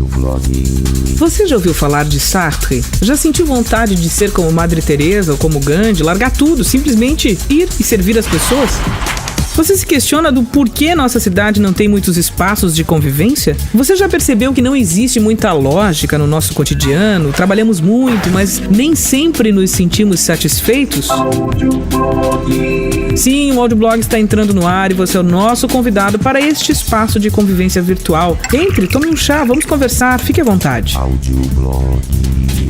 Audioblog. Você já ouviu falar de Sartre? Já sentiu vontade de ser como Madre Teresa ou como Gandhi, largar tudo, simplesmente ir e servir as pessoas? Você se questiona do porquê nossa cidade não tem muitos espaços de convivência? Você já percebeu que não existe muita lógica no nosso cotidiano? Trabalhamos muito, mas nem sempre nos sentimos satisfeitos? Sim, o Audioblog está entrando no ar e você é o nosso convidado para este espaço de convivência virtual. Entre, tome um chá, vamos conversar, fique à vontade. Audioblog.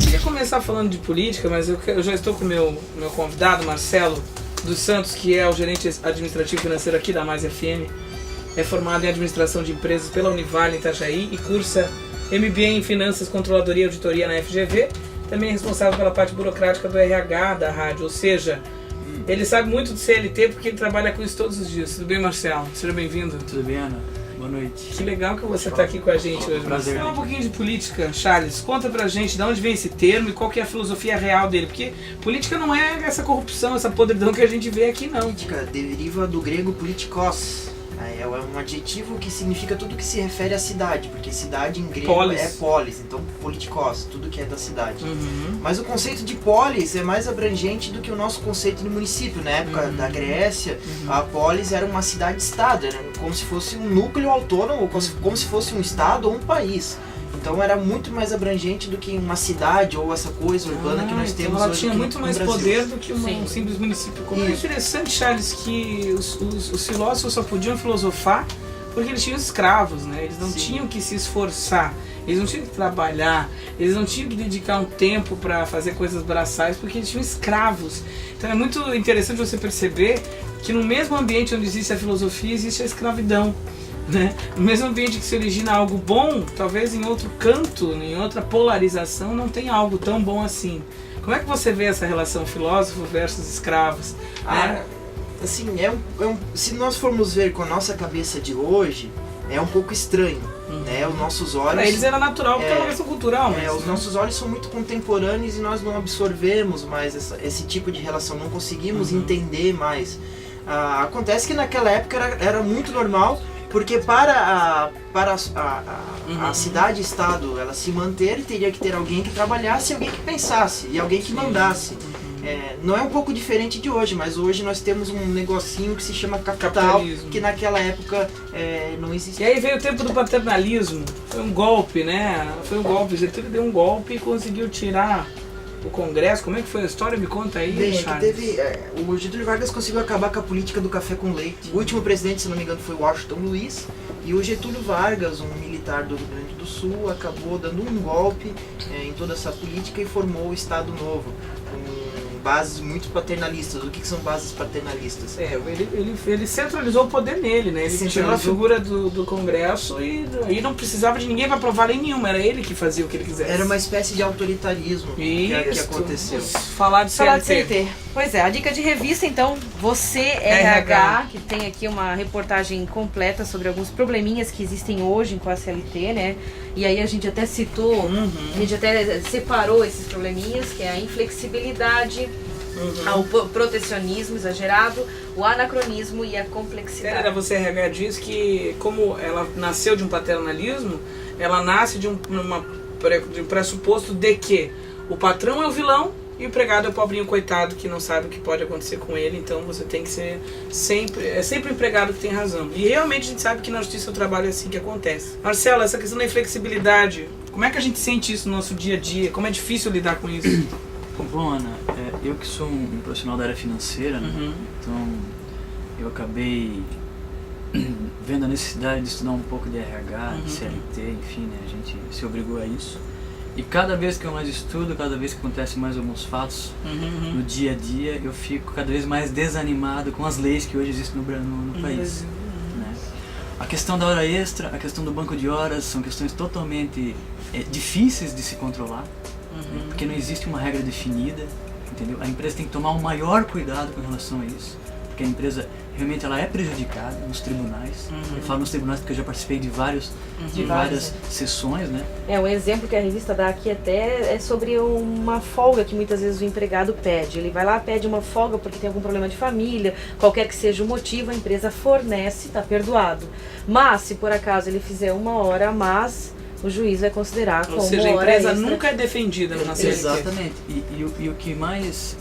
Eu ia começar falando de política, mas eu já estou com o meu convidado, Marcelo dos Santos, que é o gerente administrativo financeiro aqui da Mais FM, é formado em administração de empresas pela Univale em Itajaí e cursa MBA em Finanças, Controladoria e Auditoria na FGV, também é responsável pela parte burocrática do RH da rádio, ou seja, ele sabe muito do CLT porque ele trabalha com isso todos os dias. Tudo bem, Marcelo? Seja bem-vindo. Tudo bem, Ana? Boa noite. Que legal que você está aqui com a gente hoje. Prazer. Fala um pouquinho de política, Charles. Conta pra gente de onde vem esse termo e qual que é a filosofia real dele. Porque política não é essa corrupção, essa podridão que a gente vê aqui, não. Política deriva do grego politikos. É um adjetivo que significa tudo que se refere à cidade, porque cidade em grego é polis, então politikos, tudo que é da cidade. Mas o conceito de polis é mais abrangente do que o nosso conceito de município. Na época da Grécia, a polis era uma cidade-estado, era como se fosse um núcleo autônomo, como se fosse um estado ou um país. Então era muito mais abrangente do que uma cidade ou essa coisa urbana que nós temos ela hoje tinha muito mais Brasil. poder do que um simples município comum. É interessante, Charles, que os filósofos só podiam filosofar porque eles tinham escravos, né? Eles não tinham que se esforçar, eles não tinham que trabalhar, eles não tinham que dedicar um tempo para fazer coisas braçais porque eles tinham escravos. Então é muito interessante você perceber que no mesmo ambiente onde existe a filosofia, existe a escravidão. Né? No mesmo ambiente que se origina algo bom, talvez em outro canto, em outra polarização, não tem algo tão bom assim. Como é que você vê essa relação filósofo versus escravos? Assim, se nós formos ver com a nossa cabeça de hoje, é um pouco estranho. Né? Os nossos olhos... Para eles era natural, porque é uma questão cultural. Mas, os nossos olhos são muito contemporâneos e nós não absorvemos mais esse tipo de relação, não conseguimos entender mais. Acontece que naquela época era muito normal, porque para a cidade-estado ela se manter, teria que ter alguém que trabalhasse, alguém que pensasse e alguém que mandasse. Não é um pouco diferente de hoje, mas hoje nós temos um negocinho que se chama capital, que naquela época não existia. E aí veio o tempo do paternalismo, foi um golpe, né? Foi um golpe, Getúlio deu um golpe e conseguiu tirar o Congresso. Como é que foi a história? Me conta aí, Charles. O Getúlio Vargas conseguiu acabar com a política do café com leite. O último presidente, se não me engano, foi Washington Luiz. E o Getúlio Vargas, um militar do Rio Grande do Sul, acabou dando um golpe em toda essa política e formou o Estado Novo, com bases muito paternalistas. O que são bases paternalistas? Ele centralizou o poder nele, né? Ele tirou a figura do Congresso e não precisava de ninguém para aprovar lei nenhuma, era ele que fazia o que ele quisesse. Era uma espécie de autoritarismo que aconteceu. Falar de CLT. Pois é, a dica de revista, então, Você RH, que tem aqui uma reportagem completa sobre alguns probleminhas que existem hoje com a CLT, né? E aí a gente até citou, a gente até separou esses probleminhas, que é a inflexibilidade, o protecionismo exagerado, o anacronismo e a complexidade. Você RH diz que, como ela nasceu de um paternalismo, ela nasce de um pressuposto de que o patrão é o vilão e o empregado é o pobrinho coitado que não sabe o que pode acontecer com ele, então você tem que ser sempre o empregado que tem razão. E realmente a gente sabe que na justiça do trabalho é assim que acontece. Marcelo, essa questão da inflexibilidade, como é que a gente sente isso no nosso dia a dia? Como é difícil lidar com isso? Bom, Ana, eu que sou um profissional da área financeira, né? Então eu acabei vendo a necessidade de estudar um pouco de RH, de CLT, enfim, né? A gente se obrigou a isso. E cada vez que eu mais estudo, cada vez que acontecem mais alguns fatos no dia a dia, eu fico cada vez mais desanimado com as leis que hoje existem no país. Né? A questão da hora extra, a questão do banco de horas, são questões totalmente difíceis de se controlar, porque não existe uma regra definida, entendeu? A empresa tem que tomar o maior cuidado com relação a isso, porque a empresa realmente ela é prejudicada nos tribunais. Eu falo nos tribunais porque eu já participei de várias sessões, né? Um exemplo que a revista dá aqui até é sobre uma folga que muitas vezes o empregado pede. Ele vai lá, pede uma folga porque tem algum problema de família, qualquer que seja o motivo, a empresa fornece, está perdoado. Mas, se por acaso ele fizer 1 hora a mais, o juiz vai considerar como Ou seja, a hora empresa extra. nunca é defendida numa CLT. Exatamente. E o que mais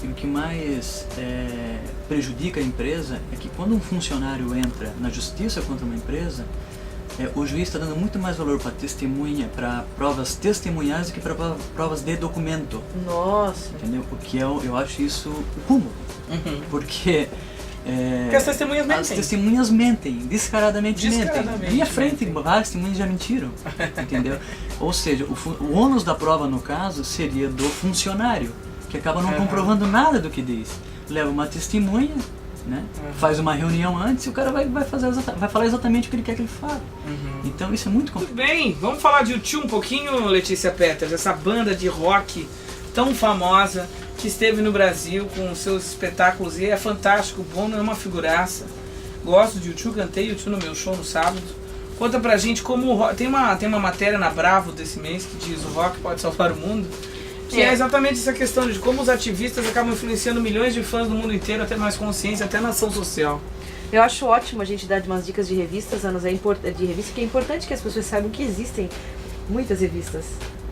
prejudica a empresa é que quando um funcionário entra na justiça contra uma empresa, o juiz está dando muito mais valor para testemunha, para provas testemunhais do que para provas de documento. Nossa. Entendeu? O que eu acho isso o cúmulo. Porque as testemunhas mentem. As testemunhas mentem, descaradamente mentem. Descaradamente Minha frente, várias testemunhas já mentiram. Entendeu? Ou seja, o ônus da prova, no caso, seria do funcionário, que acaba não comprovando nada do que diz. Leva uma testemunha, né? Faz uma reunião antes e o cara vai falar exatamente o que ele quer que ele fale. Então isso é muito Muito complicado. bem, vamos falar de U2 um pouquinho, Letícia Peters, essa banda de rock tão famosa que esteve no Brasil com seus espetáculos e é fantástico, o Bono é uma figuraça. Gosto de U2, cantei U2 no meu show no sábado. Conta pra gente como o rock, tem uma matéria na Bravo desse mês que diz o rock pode salvar o mundo. Que é exatamente essa questão de como os ativistas acabam influenciando milhões de fãs do mundo inteiro a ter mais consciência, até na ação social. Eu acho ótimo a gente dar umas dicas de revistas, Anos, de revista, que é importante que as pessoas saibam que existem muitas revistas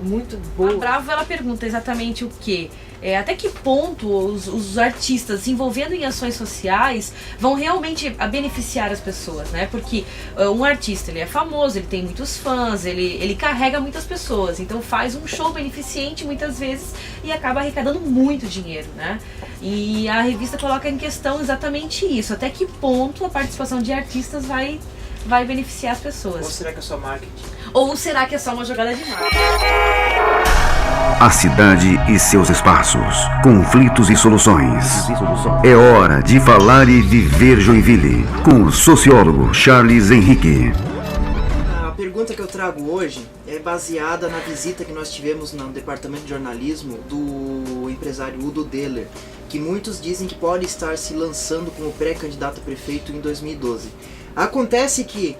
muito boas. A Bravo, ela pergunta exatamente o quê? Até que ponto os artistas se envolvendo em ações sociais vão realmente beneficiar as pessoas, né? Porque um artista, ele é famoso, ele tem muitos fãs, ele carrega muitas pessoas, então faz um show beneficente muitas vezes e acaba arrecadando muito dinheiro, né? E a revista coloca em questão exatamente isso, até que ponto a participação de artistas vai beneficiar as pessoas. Ou será que é só marketing? Ou será que é só uma jogada de marketing? A cidade e seus espaços, conflitos e soluções. É hora de falar e viver Joinville, com o sociólogo Charles Henrique. A pergunta que eu trago hoje é baseada na visita que nós tivemos no departamento de jornalismo do empresário Udo Deller, que muitos dizem que pode estar se lançando como pré-candidato a prefeito em 2012. Acontece que,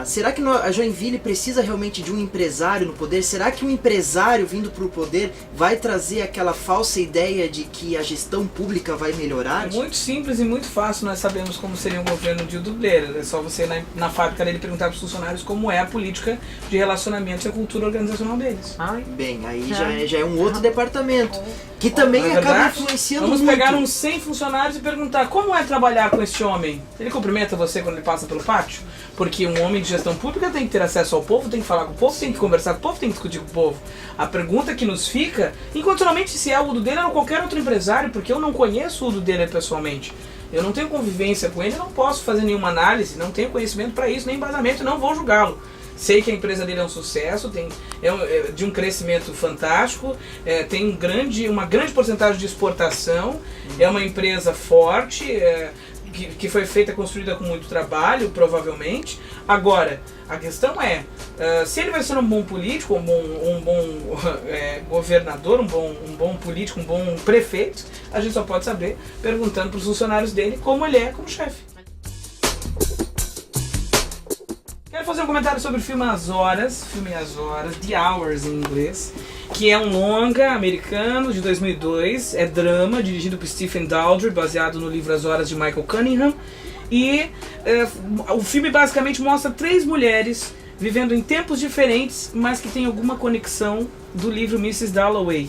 será que a Joinville precisa realmente de um empresário no poder? Será que um empresário vindo para o poder vai trazer aquela falsa ideia de que a gestão pública vai melhorar? É muito simples e muito fácil, nós sabemos como seria um governo de Udo Deller. É só você na fábrica dele perguntar para os funcionários como é a política de relacionamento e a cultura organizacional deles. Bem, aí já é um outro departamento, que também acaba influenciando muito. Vamos pegar uns 100 funcionários e perguntar como é trabalhar com este homem. Ele cumprimenta você quando ele passa pelo pátio? Porque um homem de gestão pública tem que ter acesso ao povo, tem que falar com o povo, tem que conversar com o povo, tem que discutir com o povo. A pergunta que nos fica, incondicionalmente, se é o Udo Deller ou qualquer outro empresário, porque eu não conheço o Udo Deller pessoalmente. Eu não tenho convivência com ele, não posso fazer nenhuma análise, não tenho conhecimento para isso, nem embasamento, não vou julgá-lo. Sei que a empresa dele é um sucesso, é de um crescimento fantástico, tem uma grande porcentagem de exportação, é uma empresa forte, que foi construída com muito trabalho, provavelmente. Agora, a questão é, se ele vai ser um bom político, um bom governador, um bom político, um bom prefeito, a gente só pode saber perguntando para os funcionários dele como ele é como chefe. Quero fazer um comentário sobre o filme As Horas, The Hours em inglês, que é um longa americano de 2002, é drama, dirigido por Stephen Daldry, baseado no livro As Horas de Michael Cunningham, e o filme basicamente mostra 3 mulheres vivendo em tempos diferentes, mas que têm alguma conexão do livro Mrs. Dalloway.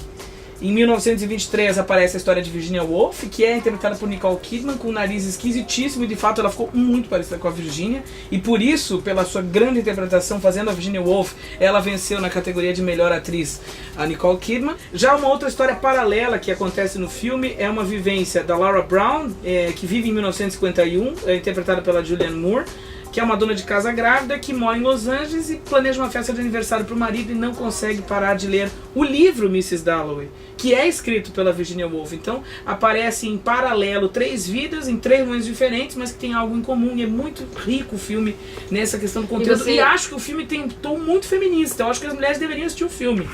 Em 1923 aparece a história de Virginia Woolf, que é interpretada por Nicole Kidman, com um nariz esquisitíssimo, e de fato ela ficou muito parecida com a Virginia, e por isso, pela sua grande interpretação fazendo a Virginia Woolf, ela venceu na categoria de melhor atriz a Nicole Kidman. Já uma outra história paralela que acontece no filme é uma vivência da Laura Brown, que vive em 1951, interpretada pela Julianne Moore, que é uma dona de casa grávida que mora em Los Angeles e planeja uma festa de aniversário para o marido e não consegue parar de ler o livro Mrs. Dalloway, que é escrito pela Virginia Woolf. Então aparece em paralelo 3 vidas em 3 momentos diferentes, mas que tem algo em comum, e é muito rico o filme nessa questão do conteúdo. E acho que o filme tem um tom muito feminista. Eu acho que as mulheres deveriam assistir o filme.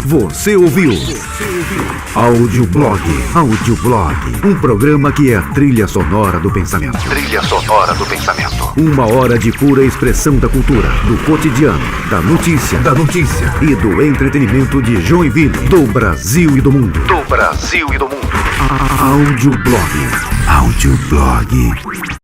Você ouviu Audioblog, um programa que é a trilha sonora do pensamento. Uma hora de pura expressão da cultura, do cotidiano, da notícia e do entretenimento de Joinville, do Brasil e do mundo. Audioblog.